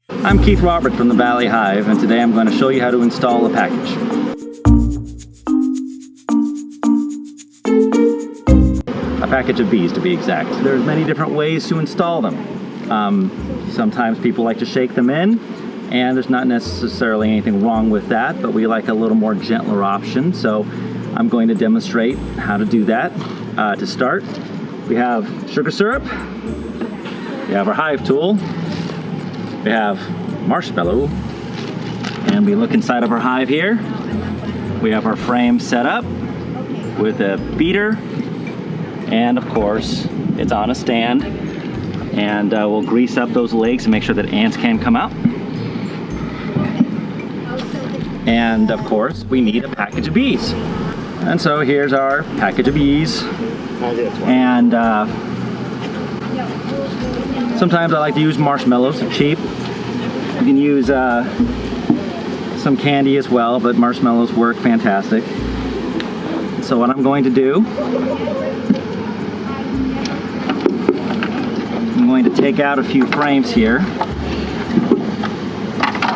I'm Keith Roberts from the Valley Hive, and today I'm going to show you how to install a package. A package of bees, to be exact. There's many different ways to install them. Sometimes people like to shake them in, and there's not necessarily anything wrong with that, but we like a little more gentler option, so I'm going to demonstrate how to do that. To start, we have sugar syrup, we have our hive tool, we have marshmallow, and we look inside of our hive here. We have our frame set up with a feeder, and of course it's on a stand, and we'll grease up those legs and make sure that ants can come out. And of course we need a package of bees, and so here's our package of bees. And sometimes I like to use marshmallows, they're cheap. You can use some candy as well, but marshmallows work fantastic. So what I'm going to do, I'm going to take out a few frames here,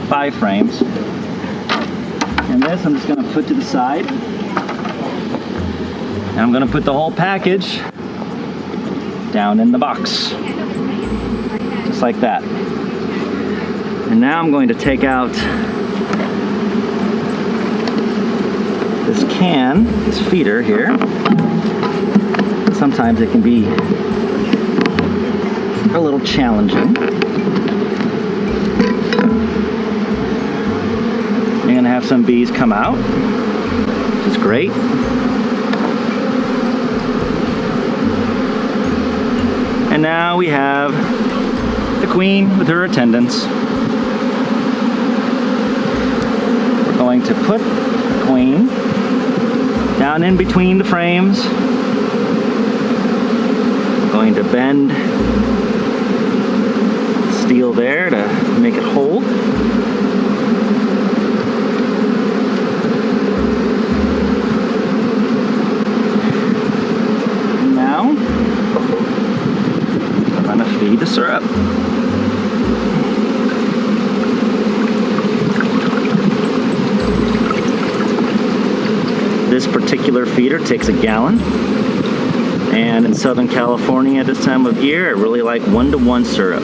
5 frames, and this I'm just going to put to the side, and I'm going to put the whole package down in the box, just like that. And now I'm going to take out this can, this feeder here. Sometimes it can be a little challenging. You're going to have some bees come out, which is great. And now we have the queen with her attendants. We're going to put the queen down in between the frames. We're going to bend steel there to make it hold. And now I'm going to feed the syrup. This particular feeder takes a gallon, and in Southern California at this time of year, I really like 1-to-1 syrup.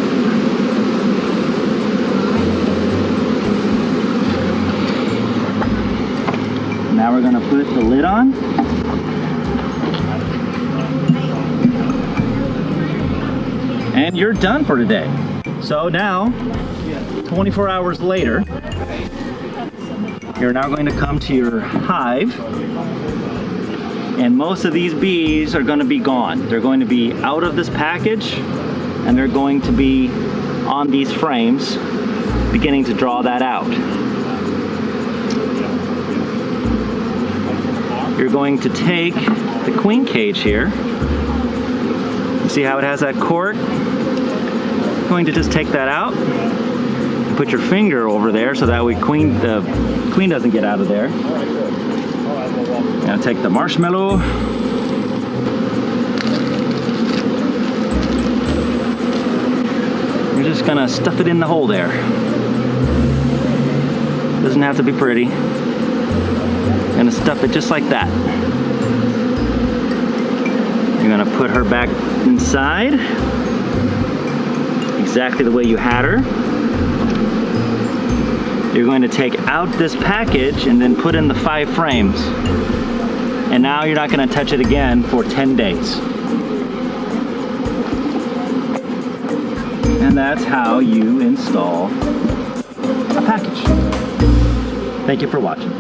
Now we're going to put the lid on. And you're done for today. So now, 24 hours later, you're now going to come to your hive, and most of these bees are going to be gone. They're going to be out of this package, and they're going to be on these frames, beginning to draw that out. You're going to take the queen cage here. You see how it has that cork? You're going to just take that out. Put your finger over there so that way the queen doesn't get out of there. Now take the marshmallow. You're just gonna stuff it in the hole there. Doesn't have to be pretty. Gonna stuff it just like that. You're gonna put her back inside, exactly the way you had her. You're going to take out this package and then put in the 5 frames. And now you're not going to touch it again for 10 days. And that's how you install a package. Thank you for watching.